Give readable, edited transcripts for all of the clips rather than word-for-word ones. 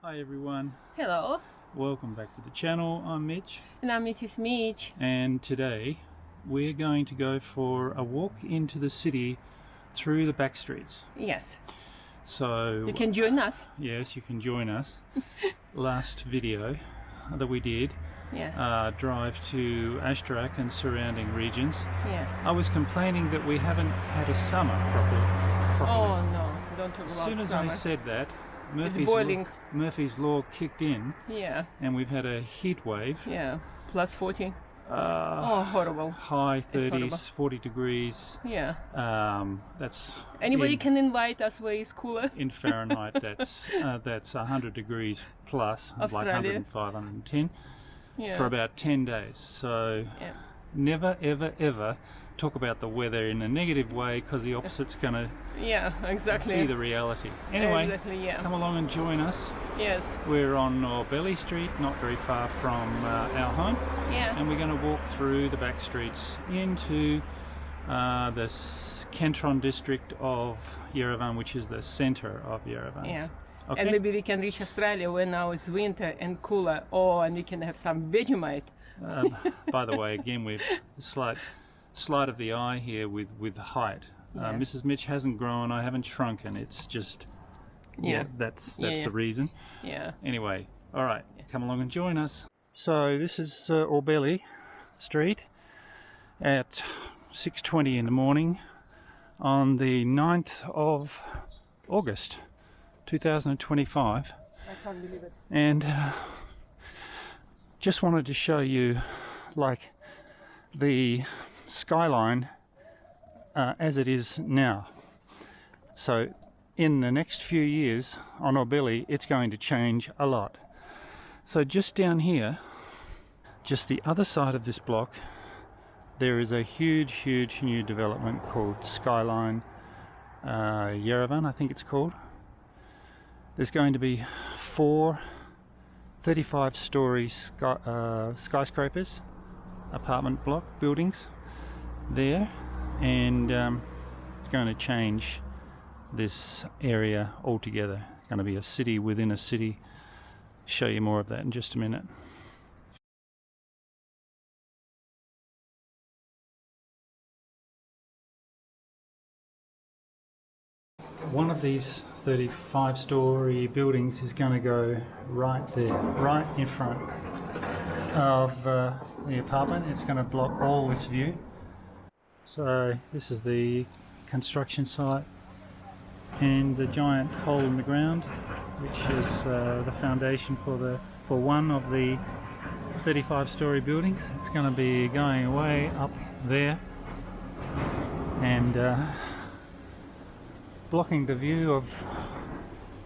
Hi everyone. Hello. Welcome back to the channel. I'm Mitch. And I'm Mrs. Mitch. And today we're going to go for a walk into the city through the backstreets. Yes. So you can join us. Yes, you can join us. Last video that we did, drive to Ashtarak and surrounding regions. Yeah. I was complaining that we haven't had a summer properly. Oh no, don't talk about summer. As soon as summer. I said that, Murphy's Law kicked in. Yeah. And we've had a heat wave. Yeah. Plus 40. Oh, horrible. High 30s, 40 degrees. Yeah. That's. Anybody can invite us where it's cooler. In Fahrenheit, that's 100 degrees plus, Australia. like 105, 110, for about 10 days. So never, ever, ever talk about the weather in a negative way, because the opposite's going to be the reality. Anyway, come along and join us. Yes. We're on Belly Street, not very far from our home. Yeah. And we're going to walk through the back streets into the Kentron district of Yerevan, which is the center of Yerevan. Yeah. Okay? And maybe we can reach Australia when now it's winter and cooler. Oh, and we can have some Vegemite. By the way, again, we've sleight of the eye here with height. Mrs. Mitch hasn't grown, I haven't shrunken. It's just, that's the reason. Yeah. Anyway, all right, come along and join us. So this is Orbelli Street at 6:20 in the morning on the 9th of August 2025. I can't believe it. And just wanted to show you like the skyline as it is now. So in the next few years on Orbelli, it's going to change a lot. So just down here, just the other side of this block, there is a huge new development called Skyline Yerevan, I think it's called. There's going to be 4 35-story skyscrapers, apartment block buildings there, and it's going to change this area altogether. It's going to be a city within a city. Show you more of that in just a minute. One of these 35-story buildings is going to go right there, right in front of the apartment. It's going to block all this view. So this is the construction site, and the giant hole in the ground, which is the foundation for one of the 35-story buildings. It's going to be going way up there and blocking the view of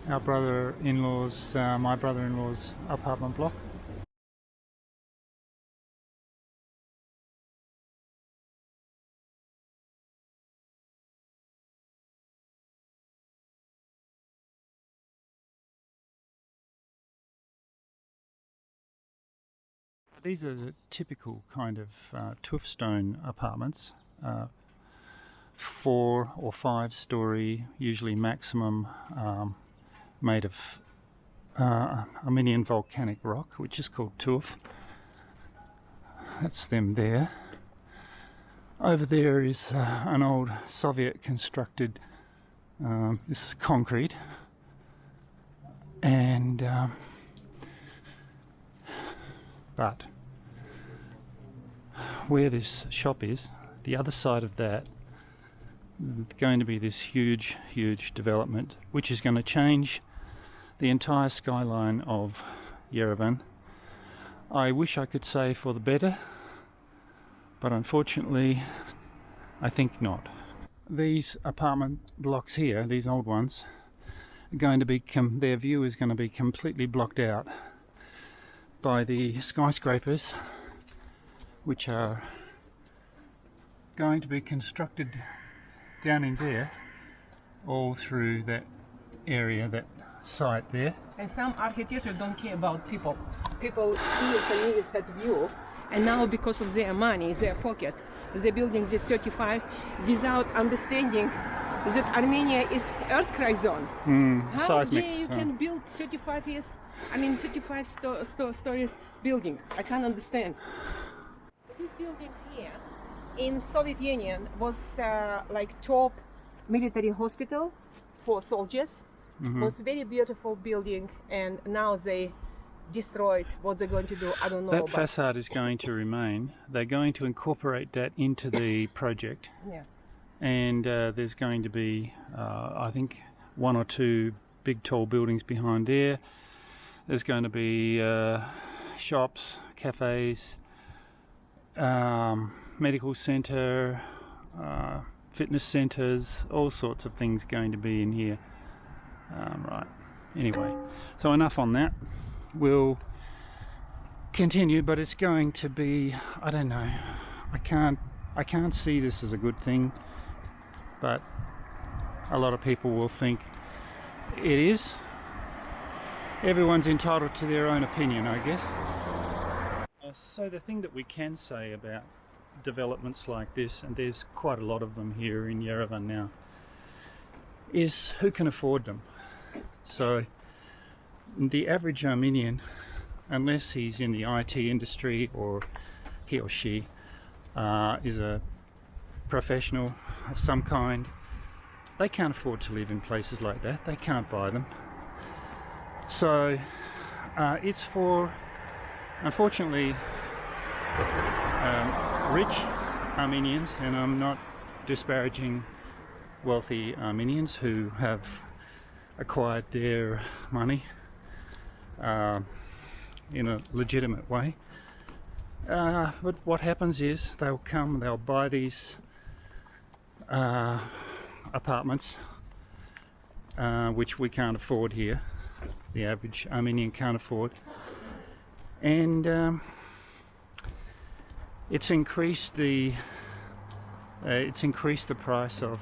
our brother-in-law's, my brother-in-law's apartment block. These are the typical kind of tuff-stone apartments, 4 or 5-story, usually maximum, made of Armenian volcanic rock, which is called tuff. That's them there. Over there is an old Soviet constructed, this is concrete, and but where this shop is, the other side of that, going to be this huge development, which is going to change the entire skyline of Yerevan. I wish I could say for the better, but unfortunately I think not. These apartment blocks here, these old ones, are going to be their view is going to be completely blocked out by the skyscrapers, which are going to be constructed down in there, all through that area, that site there. And some architecture don't care about people. People years and years had view, and now because of their money, their pocket, they're building this 35 without understanding that Armenia is earthquake zone. How Seismic. dare you can build 35 years, 35 stories building? I can't understand. This building here in Soviet Union was like top military hospital for soldiers. Was very beautiful building, and now they destroyed. What they're going to do, I don't know. That facade is going to remain. They're going to incorporate that into the project. Yeah. And there's going to be, I think, 1 or 2 big tall buildings behind there. There's going to be shops, cafes, medical centre, fitness centres, all sorts of things going to be in here. Right. Anyway, so enough on that. We'll continue, but it's going to be, I don't know. I can't see this as a good thing, but a lot of people will think it is. Everyone's entitled to their own opinion, I guess. So the thing that we can say about developments like this, and there's quite a lot of them here in Yerevan now, is who can afford them. So the average Armenian, unless he's in the IT industry or he or she is a professional of some kind, they can't afford to live in places like that. They can't buy them. So it's for, unfortunately, rich Armenians, and I'm not disparaging wealthy Armenians who have acquired their money in a legitimate way. But what happens is they'll come, they'll buy these apartments, which we can't afford here. The average Armenian can't afford, and it's increased the price of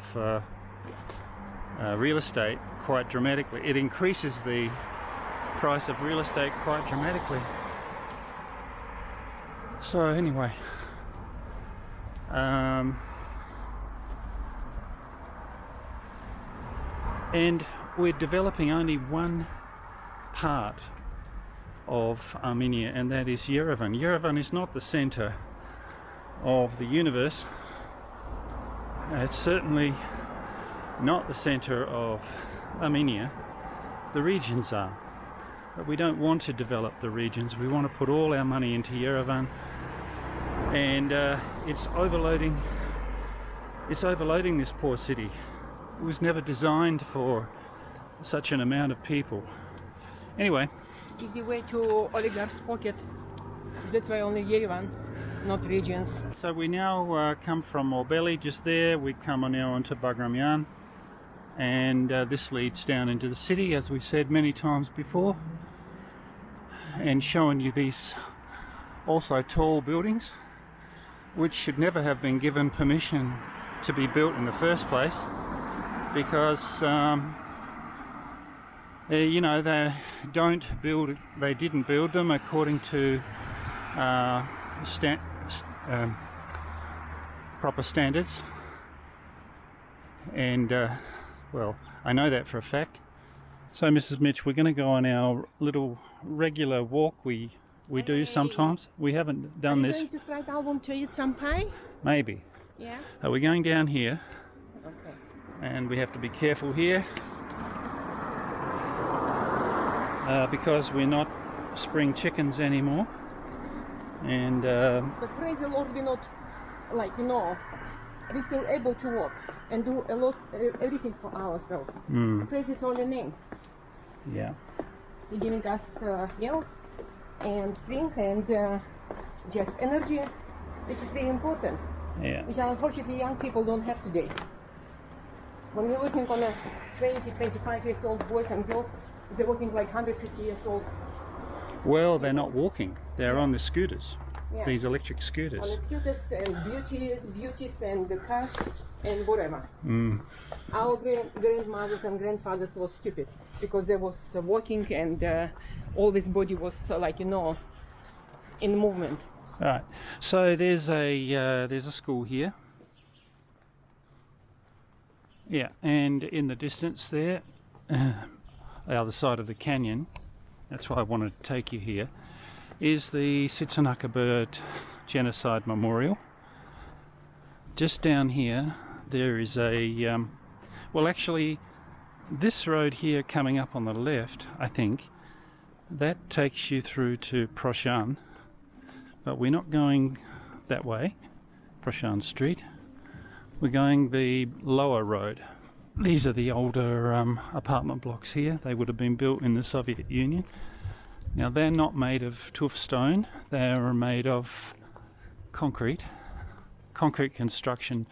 real estate quite dramatically. It increases the price of real estate quite dramatically. So anyway, and we're developing only one part of Armenia, and that is Yerevan. Yerevan is not the center of the universe. It's certainly not the center of Armenia. The regions are, but we don't want to develop the regions. We want to put all our money into Yerevan, and it's overloading this poor city. It was never designed for such an amount of people. Anyway, easy way to oligarchs' pocket. That's why only Yerevan, not regions. So we now come from Morbeli, just there. We come on now onto Abovyan, and this leads down into the city, as we said many times before, and showing you these also tall buildings, which should never have been given permission to be built in the first place, because you know, they didn't build them according to proper standards, and well, I know that for a fact. So Mrs. Mitch, we're going to go on our little regular walk we do sometimes. We haven't done this. Are you going to straight album to eat some pie? Maybe. Yeah. We're going down here. Okay. And we have to be careful here because we're not spring chickens anymore. And but praise the Lord, we're not, like, you know, we're still able to walk and do a lot, everything for ourselves. Praise His holy name. Yeah. He's giving us health and strength and just energy, which is very important. Yeah. Which unfortunately young people don't have today. When you're looking on a 20, 25 years old boys and girls, they're walking like 150 years old. Well, they're not walking. They're on the scooters. Yeah. These electric scooters. On the scooters and beauties and the cars and whatever. Our grandmothers and grandfathers was stupid because they was walking and always body was like, you know, in movement. Right. So there's a school here. Yeah, and in the distance there, the other side of the canyon, that's why I wanted to take you here, is the Sitsanaka Bird Genocide Memorial. Just down here there is a, well actually this road here coming up on the left, I think, that takes you through to Pushkin, but we're not going that way, Pushkin Street. We're going the lower road. These are the older apartment blocks here. They would have been built in the Soviet Union. Now they're not made of tuff stone, they are made of concrete construction,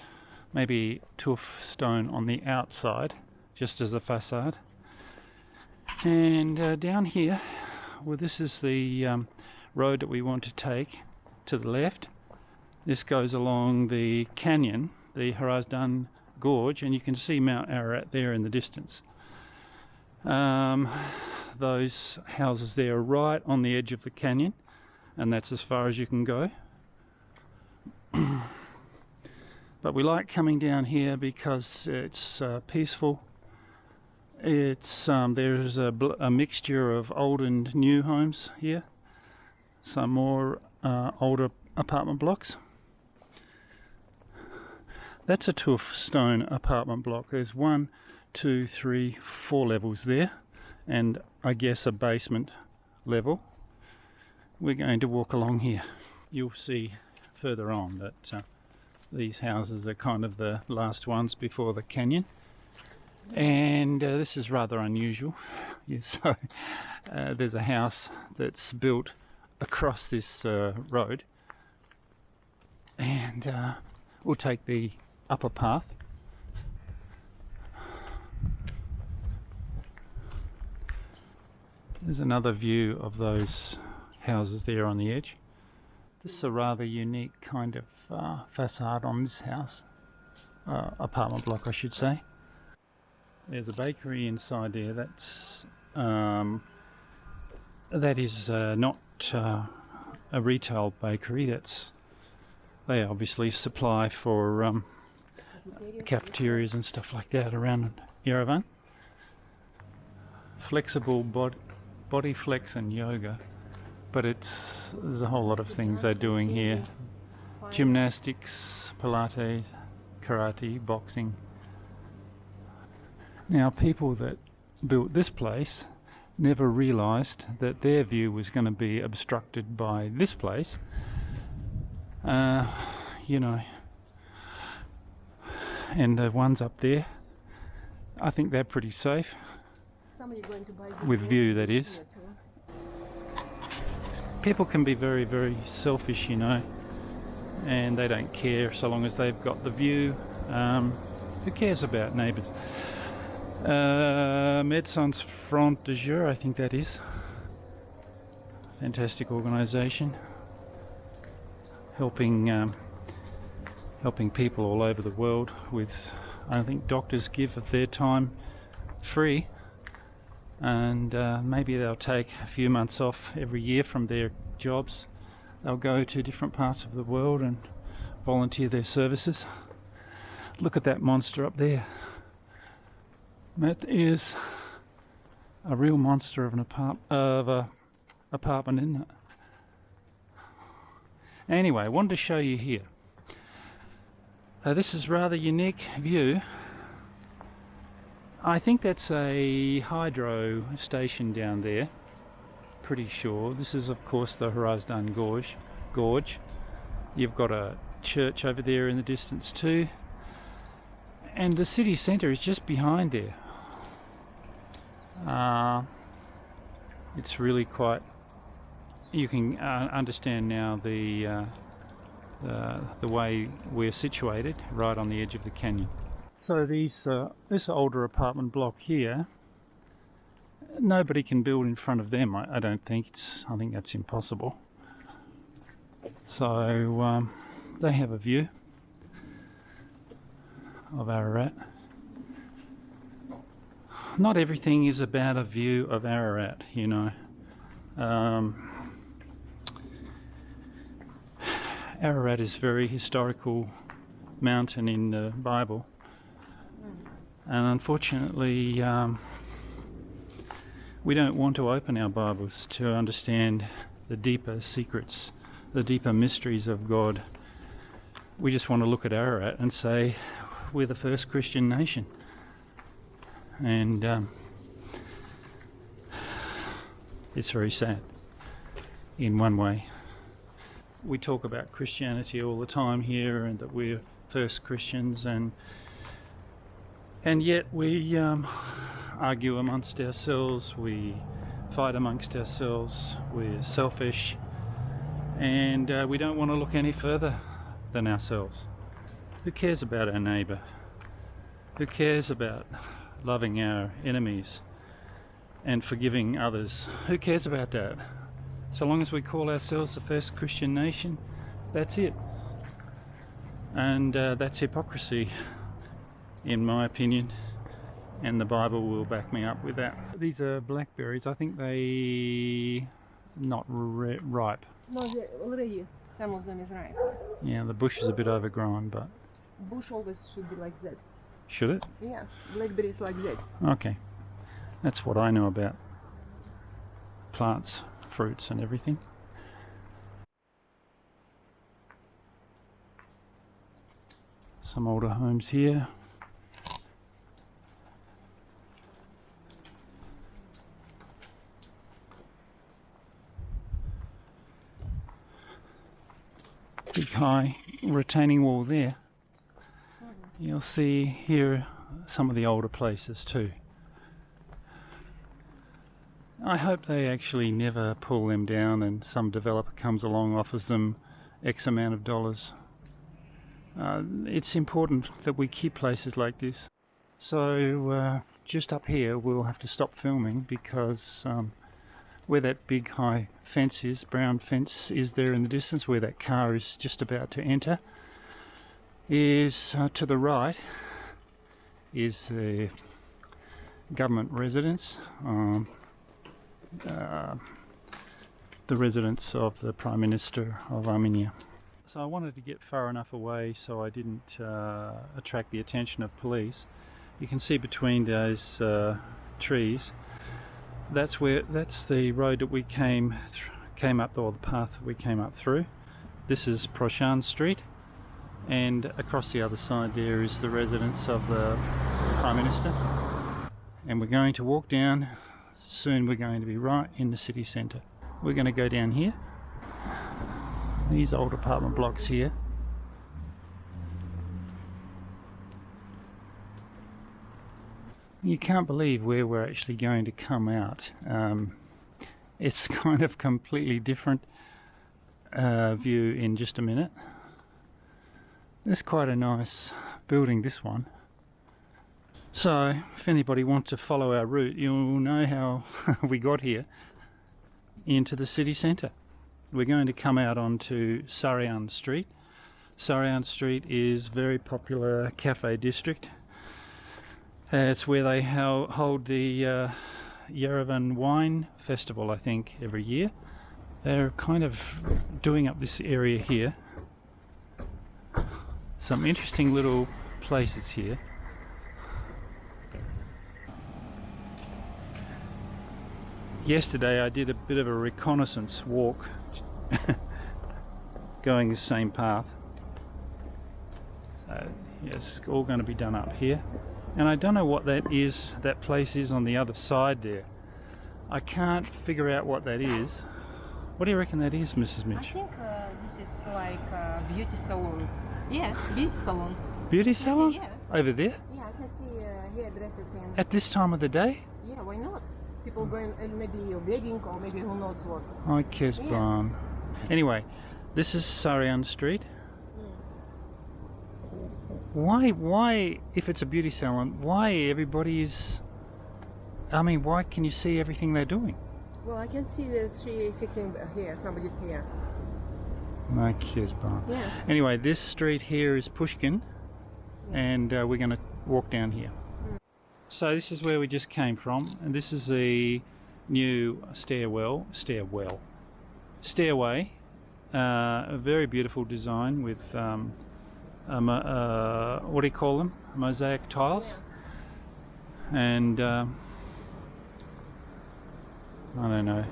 maybe tuff stone on the outside just as a facade. And down here, well, this is the road that we want to take to the left. This goes along the canyon, the Yerevan gorge, and you can see Mount Ararat there in the distance. Those houses there are right on the edge of the canyon, and that's as far as you can go. But we like coming down here because it's peaceful. It's there's a mixture of old and new homes here. Some more older apartment blocks. That's a tuff stone apartment block. There's 1, 2, 3, 4 levels there, and I guess a basement level. We're going to walk along here. You'll see further on that these houses are kind of the last ones before the canyon, and this is rather unusual. So there's a house that's built across this road, and we'll take the upper path. There's another view of those houses there on the edge. This is a rather unique kind of facade on this house, apartment block I should say. There's a bakery inside there. That is not a retail bakery. They obviously supply for cafeterias and stuff like that around Yerevan. Flexible body flex and yoga, but there's a whole lot of things they're doing here. Gymnastics, Pilates, karate, boxing. Now people that built this place never realised that their view was going to be obstructed by this place. You know, and the ones up there, I think they're pretty safe, with view that is. People can be very, very selfish, you know, and they don't care so long as they've got the view. Who cares about neighbours? Médecins Front de Jour, I think that is. Fantastic organisation, helping people all over the world with, I think doctors give of their time free, and maybe they'll take a few months off every year from their jobs. They'll go to different parts of the world and volunteer their services. Look at that monster up there. That is a real monster of an apartment, isn't it? Anyway, I wanted to show you here. This is rather unique view. I think that's a hydro station down there, pretty sure. This is of course the Yerevan gorge. You've got a church over there in the distance too, and the city centre is just behind there. It's really quite, you can understand now the way we're situated right on the edge of the canyon. So this older apartment block here, nobody can build in front of them. I don't think. I think that's impossible. So they have a view of Ararat. Not everything is about a view of Ararat, you know. Ararat is a very historical mountain in the Bible, And unfortunately, we don't want to open our Bibles to understand the deeper secrets, the deeper mysteries of God. We just want to look at Ararat and say, we're the first Christian nation. And it's very sad in one way. We talk about Christianity all the time here and that we're first Christians, and yet we argue amongst ourselves, we fight amongst ourselves, we're selfish, and we don't want to look any further than ourselves. Who cares about our neighbour? Who cares about loving our enemies and forgiving others? Who cares about that? So long as we call ourselves the first Christian nation, that's it. And that's hypocrisy, in my opinion, and the Bible will back me up with that. These are blackberries. I think they not ripe. No, already some of them is ripe. Yeah, the bush is a bit overgrown, but Bush always should be like that. should it? Yeah, blackberries like that. Okay, that's what I know about plants, fruits and everything. Some older homes here. Big high retaining wall there. You'll see here some of the older places too. I hope they actually never pull them down and some developer comes along, offers them X amount of dollars. It's important that we keep places like this. So just up here we'll have to stop filming because where that big high fence is, brown fence is there in the distance, where that car is just about to enter, is to the right is the government residence, the residence of the Prime Minister of Armenia. So I wanted to get far enough away so I didn't attract the attention of police. You can see between those trees, that's the road that we came up, or the path that we came up through. This is Pushkin Street, and across the other side there is the residence of the Prime Minister. And we're going to walk down. Soon we're going to be right in the city centre. We're going to go down here, these old apartment blocks here. You can't believe where we're actually going to come out. It's kind of completely different view in just a minute. It's quite a nice building, this one. So if anybody wants to follow our route, you'll know how we got here into the city centre. We're going to come out onto Swan Street. Swan Street is a very popular cafe district. It's where they hold the Yerevan wine festival, I think, every year. They're kind of doing up this area here. Some interesting little places here. Yesterday I did a bit of a reconnaissance walk going the same path. So yeah, it's all going to be done up here. And I don't know what that is, that place is on the other side there. I can't figure out what that is. What do you reckon that is, Mrs. Mitch? I think this is like a beauty salon. Yeah, beauty salon. Beauty salon? Yeah. Over there? Yeah, I can see hairdressers in. At this time of the day? Yeah, why not? People going maybe a wedding or maybe who knows what. I guess, yeah. Anyway, this is Swan Street. Why, if it's a beauty salon, why everybody is... I mean, why can you see everything they're doing? Well, I can see that she fixing hair, somebody's hair. My kids, yeah. Anyway, this street here is Pushkin, and we're going to walk down here. So this is where we just came from, and this is the new stairway. A very beautiful design with what do you call them? Mosaic tiles. and I don't know.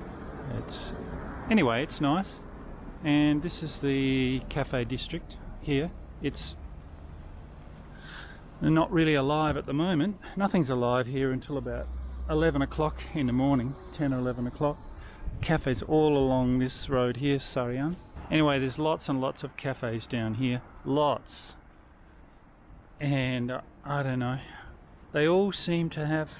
Anyway, it's nice. And this is the cafe district here. It's not really alive at the moment. Nothing's alive here until about 11 o'clock in the morning, 10 or 11 o'clock. Cafes all along this road here, Sarian. Anyway, there's lots and lots of cafes down here. Lots. And I don't know. They all seem to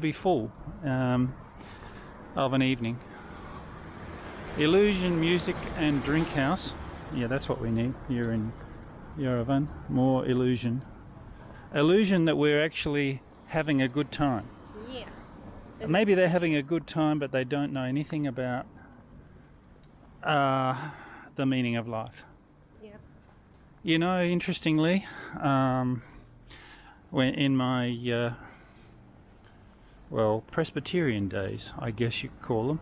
be full of an evening. Illusion, music and drink house. Yeah, that's what we need here in Yerevan. More illusion. Illusion that we're actually having a good time. Yeah. Maybe they're having a good time, but they don't know anything about the meaning of life. Yep. You know, interestingly, when in my Presbyterian days, I guess you could call them,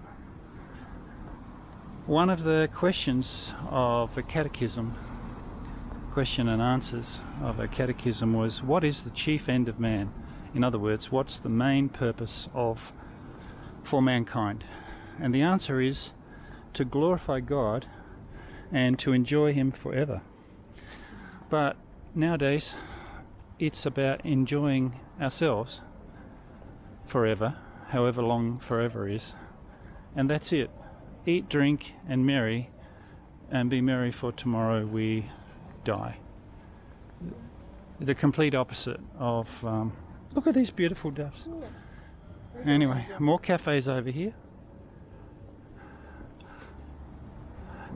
one of the questions of the catechism, question and answers of a catechism, was, what is the chief end of man? In other words, what's the main purpose for mankind? And the answer is to glorify God and to enjoy Him forever. But nowadays it's about enjoying ourselves forever, however long forever is, and that's it. Eat, drink and merry, and be merry, for tomorrow we die. The complete opposite of look at these beautiful doves. Anyway, more cafes over here.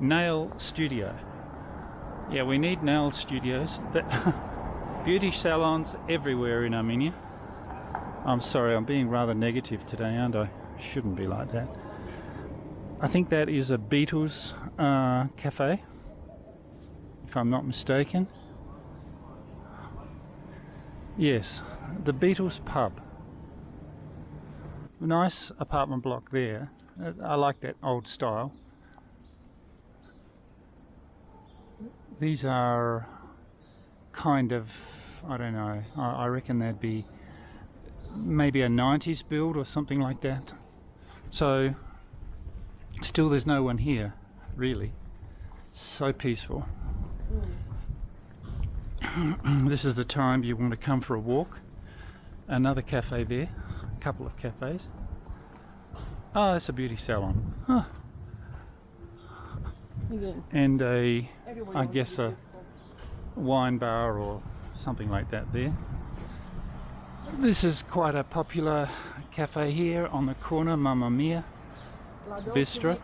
Nail studio. Yeah, we need nail studios. Beauty salons everywhere in Armenia. I'm sorry, I'm being rather negative today, aren't I? Shouldn't be like that. I think that is a Beatles cafe, if I'm not mistaken. Yes, the Beatles pub. Nice apartment block there. I like that old style. These are kind of, I don't know, I reckon they'd be maybe a 90s build or something like that. So still there's no one here, really. So peaceful. This is the time you want to come for a walk. Another cafe there, a couple of cafes. Oh, that's a beauty salon. Huh. And I guess a wine bar or something like that there. This is quite a popular cafe here on the corner, Mamma Mia Bistro.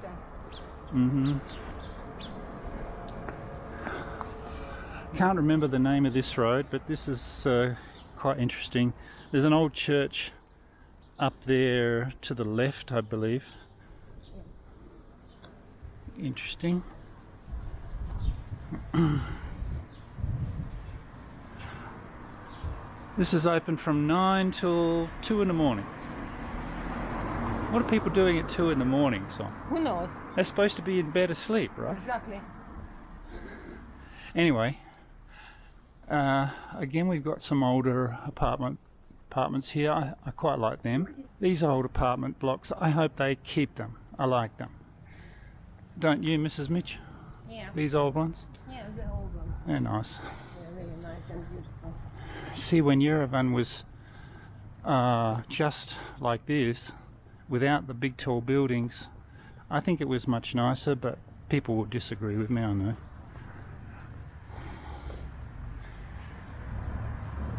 Can't remember the name of this road, but this is quite interesting. There's an old church up there to the left, I believe. Interesting. This is open from 9 till 2 in the morning. What are people doing at 2 in the morning, Swan? Who knows? They're supposed to be in bed asleep, right? Exactly. Anyway, again we've got some older apartments here. I quite like them. These old apartment blocks, I hope they keep them. I like them. Don't you, Mrs. Mitch? Yeah. These old ones? Yeah, the old ones. They're nice. They're really nice and beautiful. See, when Yerevan was just like this, without the big tall buildings, I think it was much nicer, but people will disagree with me, I know.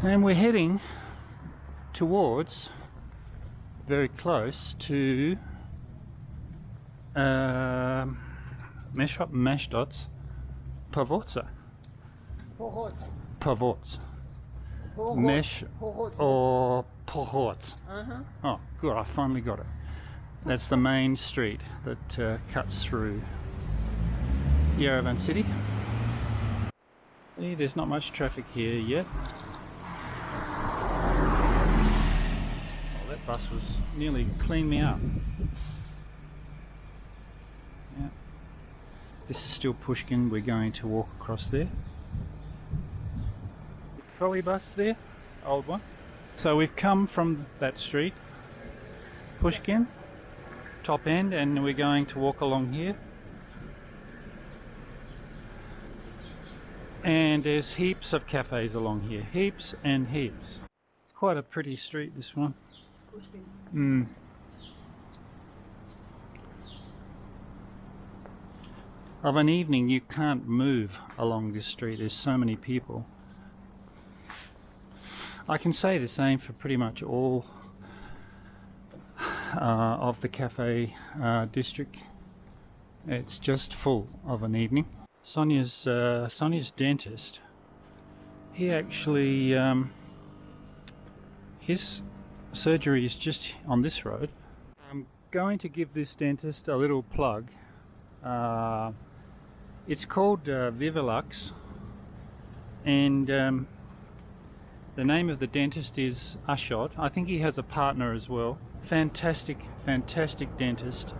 And we're heading towards, very close to Meshdots Pavotsa. Pavots. Mesh or Pohort. Oh, good, I finally got it. That's the main street that cuts through Yerevan city. There's not much traffic here yet. Oh, that bus was nearly cleaned me up. Yeah. This is still Pushkin. We're going to walk across there. Trolley bus there, old one. So we've come from that street, Pushkin, top end, and we're going to walk along here. And there's heaps of cafes along here, heaps and heaps. It's quite a pretty street, this one. Pushkin. Of an evening you can't move along this street, there's so many people. I can say the same for pretty much all of the cafe district. It's just full of an evening. Sonia's dentist, he actually, his surgery is just on this road. I'm going to give this dentist a little plug. It's called Vivalux, and the name of the dentist is Ashot. I think he has a partner as well. Fantastic dentist.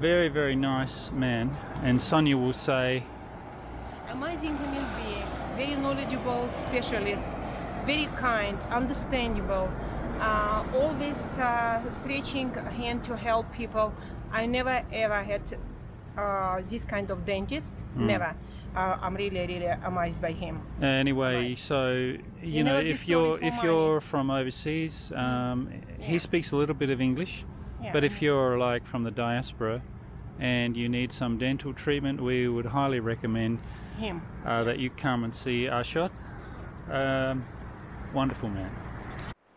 Very, very nice man. And Sonia will say, amazing human being, very knowledgeable specialist, very kind, understandable, always stretching a hand to help people. I never ever had this kind of dentist, never. I'm really amazed by him. Anyway, Amazed. So you know, if you're from overseas, he speaks a little bit of English, but if you're like from the diaspora and you need some dental treatment, we would highly recommend him that you come and see Ashot. Wonderful man.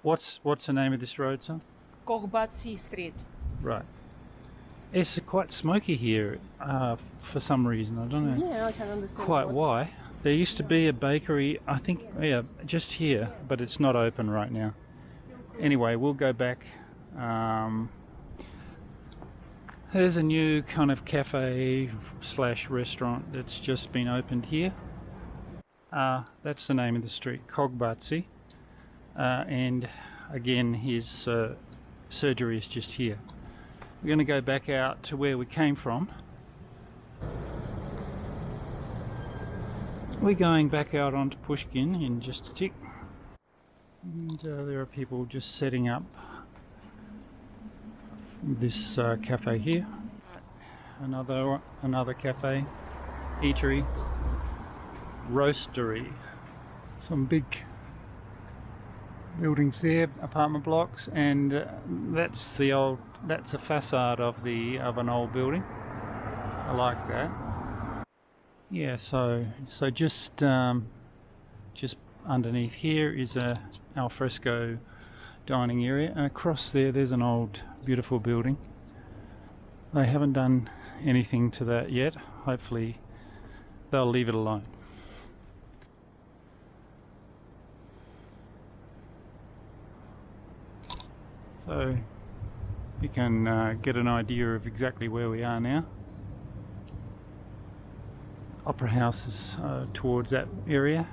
What's the name of this road, son? Pushkin Street. Right. It's quite smoky here for some reason. I don't know. Yeah, I can understand. Quite why. There used to be a bakery, I think, just here, but it's not open right now. Anyway, we'll go back. There's a new kind of cafe / restaurant that's just been opened here. That's the name of the street, Pushkin. And again, his surgery is just here. We're going to go back out to where we came from. We're going back out onto Pushkin in just a tick. And there are people just setting up this cafe here. Another cafe, eatery, roastery. Some big buildings there, apartment blocks, and that's a facade of an old building. I like that. Yeah, so just underneath here is a alfresco dining area, and across there's an old beautiful building. They haven't done anything to that yet. Hopefully they'll leave it alone. So you can get an idea of exactly where we are now. Opera House is towards that area,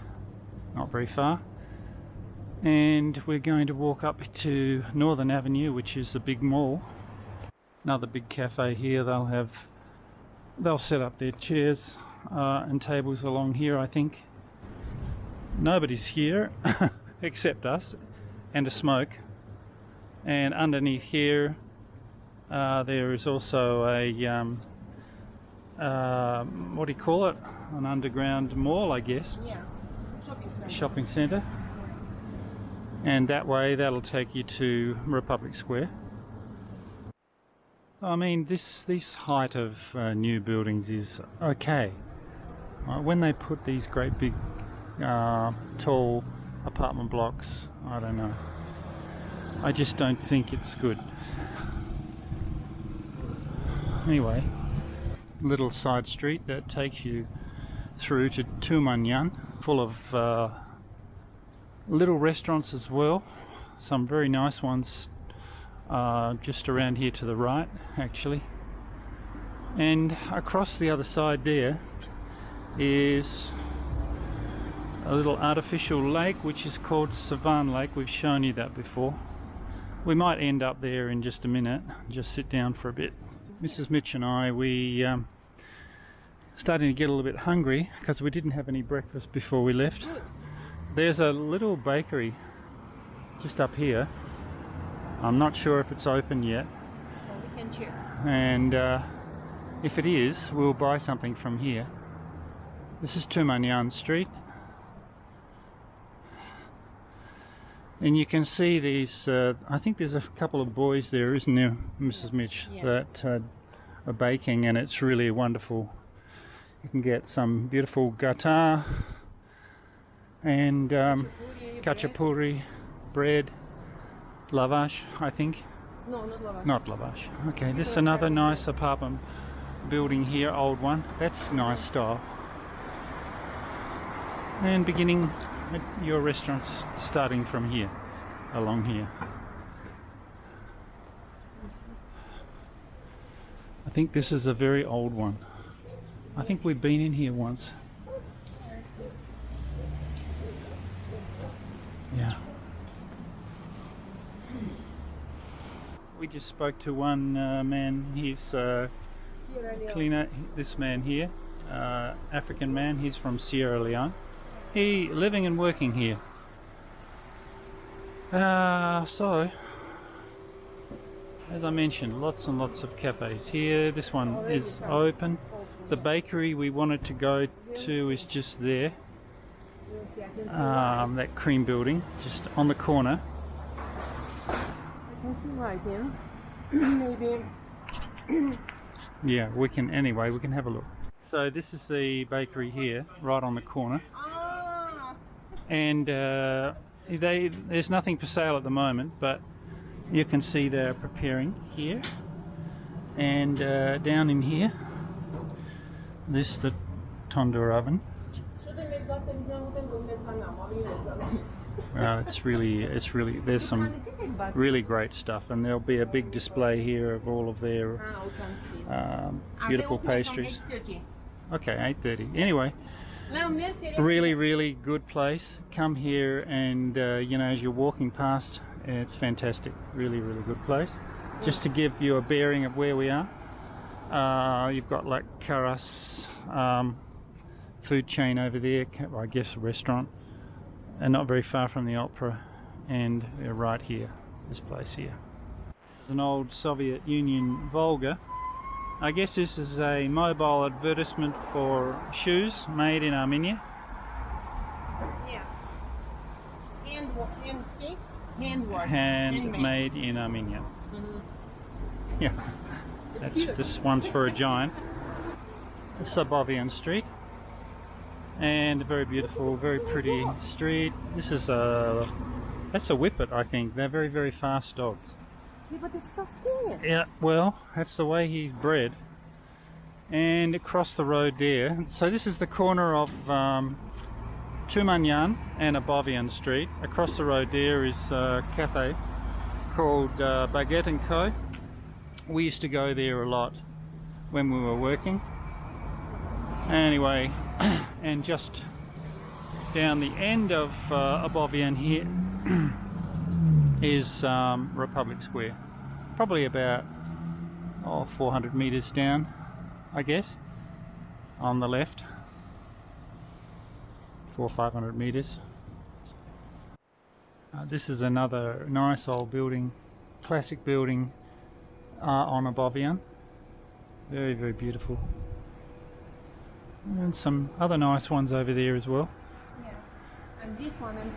not very far. And we're going to walk up to Northern Avenue, which is the big mall. Another big cafe here. They'll set up their chairs and tables along here, I think. Nobody's here except us and a smoke. And underneath here there is also a what do you call it? An underground mall, I guess. Yeah, shopping center. Shopping centre. And that way that'll take you to Republic Square. I mean, this height of new buildings is okay. When they put these great big tall apartment blocks, I don't know. I just don't think it's good. Anyway, little side street that takes you through to Tumanyan, full of little restaurants as well. Some very nice ones just around here to the right, actually. And across the other side there is a little artificial lake which is called Swan Lake. We've shown you that before. We might end up there in just a minute, just sit down for a bit. Mrs. Mitch and I, we starting to get a little bit hungry because we didn't have any breakfast before we left. There's a little bakery just up here. I'm not sure if it's open yet. Well, we can check. And if it is, we'll buy something from here. This is Tumanyan Street. And you can see these, I think there's a couple of boys there, isn't there, Mrs. Mitch, that are baking, and it's really wonderful. You can get some beautiful gatar and khachapuri bread, lavash, I think. No, not lavash. Not lavash. Okay, this is another nice apartment building here, old one. That's nice style. And beginning at your restaurants starting from here, along here. I think this is a very old one. I think we've been in here once. Yeah. We just spoke to one man. He's cleaner. This man here, African man. He's from Sierra Leone. He living and working here. So, as I mentioned, lots and lots of cafes here. This one is open. The bakery we wanted to go to is just there. That cream building, just on the corner. I can see right here. Maybe. Yeah, we can. Anyway, we can have a look. So this is the bakery here, right on the corner. And there's nothing for sale at the moment, but you can see they're preparing here. And down in here, this is the tandoor oven. It's really, there's some really great stuff, and there'll be a big display here of all of their beautiful pastries. Okay, 8:30. Anyway, really good place. Come here, and you know, as you're walking past, it's fantastic. Really good place. Just to give you a bearing of where we are, you've got like Karas food chain over there, I guess a restaurant, and not very far from the opera, and we're right here, this place here. It's an old Soviet Union Volga. I guess this is a mobile advertisement for shoes made in Armenia. Yeah. Handmade in Armenia. Mm-hmm. Yeah. This one's for a giant. It's Abovyan Street. And a very beautiful, very pretty street. This is that's a whippet, I think. They're very fast dogs. Yeah, but it's so skinny. Yeah, well, that's the way he's bred. And across the road there, so this is the corner of Tumanyan and Abovyan Street. Across the road there is a cafe called Baguette & Co. We used to go there a lot when we were working. Anyway, and just down the end of Abovyan here is Republic Square. Probably about 400 meters down, I guess, on the left. 400 or 500 meters. This is another nice old building, classic building on Abovyan. Very beautiful. And some other nice ones over there as well. Yeah, and this one is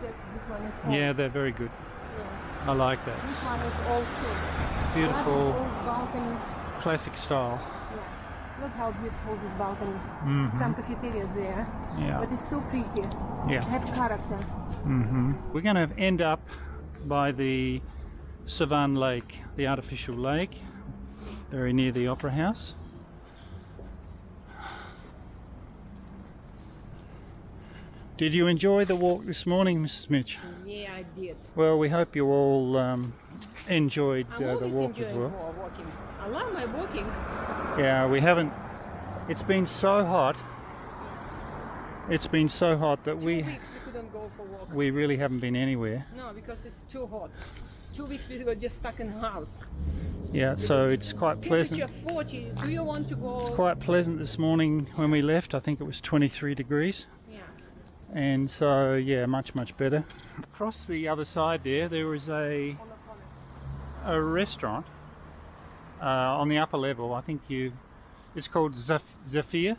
old. Yeah, they're very good. Yeah. I like that. This one is old too. Beautiful. Old balconies. Classic style. Yeah. Look how beautiful these balconies. Mm-hmm. Some cafeterias there. Yeah. But it's so pretty. Yeah. Have character. Mm-hmm. We're going to end up by the Swan Lake, the artificial lake, very near the Opera House. Did you enjoy the walk this morning, Mrs. Mitch? Yeah, I did. Well, we hope you all enjoyed the walk as well. Walking. I love my walking. Yeah, we haven't. It's been so hot. It's been so hot that 2 weeks we couldn't go for walk. we really haven't been anywhere. No, because it's too hot. 2 weeks we were just stuck in the house. Yeah, so it's quite pleasant. Temperature 40. Do you want to go? It's quite pleasant this morning when we left. I think it was 23 degrees. Yeah. And so yeah, much better. Across the other side there is a restaurant on the upper level. I think it's called Zephyr.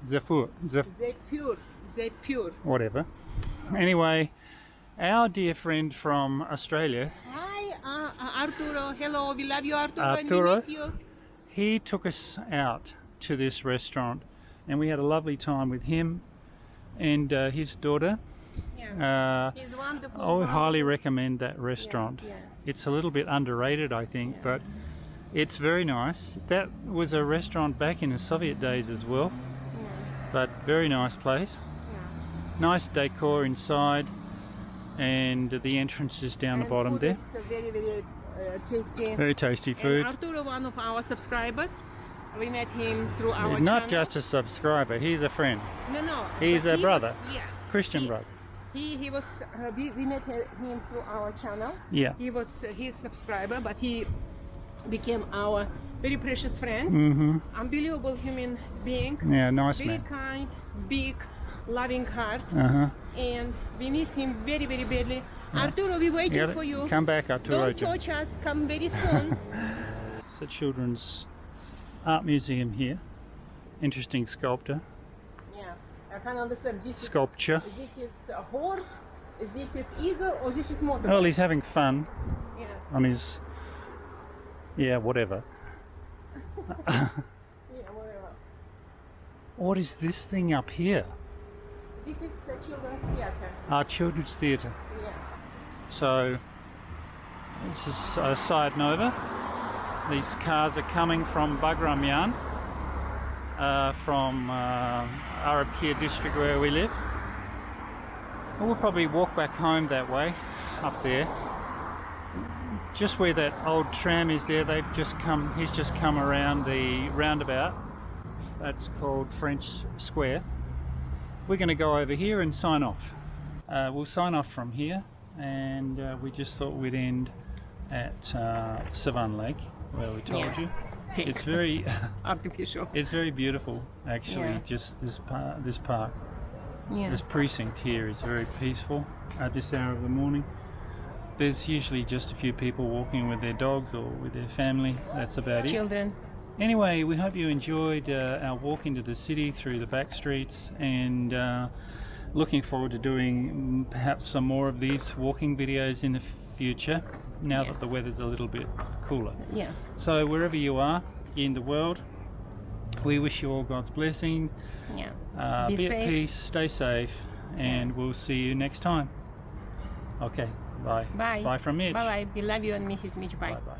Zephyr. Whatever. Anyway, our dear friend from Australia. Hi, Arturo. Hello, we love you, Arturo. Arturo, and we miss you. He took us out to this restaurant, and we had a lovely time with him and his daughter. Yeah. He's wonderful. I would highly recommend that restaurant. Yeah. It's a little bit underrated, I think, but it's very nice. That was a restaurant back in the Soviet days as well, but very nice place. Nice decor inside, and the entrance is down the bottom there. It's very, very tasty. Very tasty food. And Arturo, one of our subscribers, we met him through our Not channel. just a subscriber, he's a friend. No. He's a brother. Christian he, brother. He was. We met him through our channel. Yeah. He was his subscriber, but he became our very precious friend. Mm-hmm. Unbelievable human being. Yeah, nice very man. kind, big, loving heart. And we miss him very, very badly. Arturo, we're waiting for you. Come back, Arturo. Don't touch us. Come very soon. It's the Children's Art Museum here. Interesting sculptor. Yeah, I can't understand. Sculpture. This is a horse, this is eagle, or this is motorbike? Well, he's having fun on his... Yeah, whatever. Whatever. What is this thing up here? This is the children's theater. Our children's theatre. Yeah. So, this is a side nova. These cars are coming from Bagramyan, from Arabkir district where we live. We'll probably walk back home that way, up there. Just where that old tram is there, he's just come around the roundabout. That's called French Square. We're going to go over here and sign off. We'll sign off from here, and we just thought we'd end at Swan Lake, where we told you. It's very artificial. It's very beautiful, actually. Just this park. This precinct here is very peaceful at this hour of the morning. There's usually just a few people walking with their dogs or with their family. That's about it. Children. Anyway, we hope you enjoyed our walk into the city through the back streets, and looking forward to doing perhaps some more of these walking videos in the future, now that the weather's a little bit cooler. Yeah. So wherever you are in the world, we wish you all God's blessing. Yeah. Be at peace, stay safe, and we'll see you next time. Okay, bye. Bye. Bye from Mitch. Bye. We love you and Mrs. Mitch. Bye. Bye.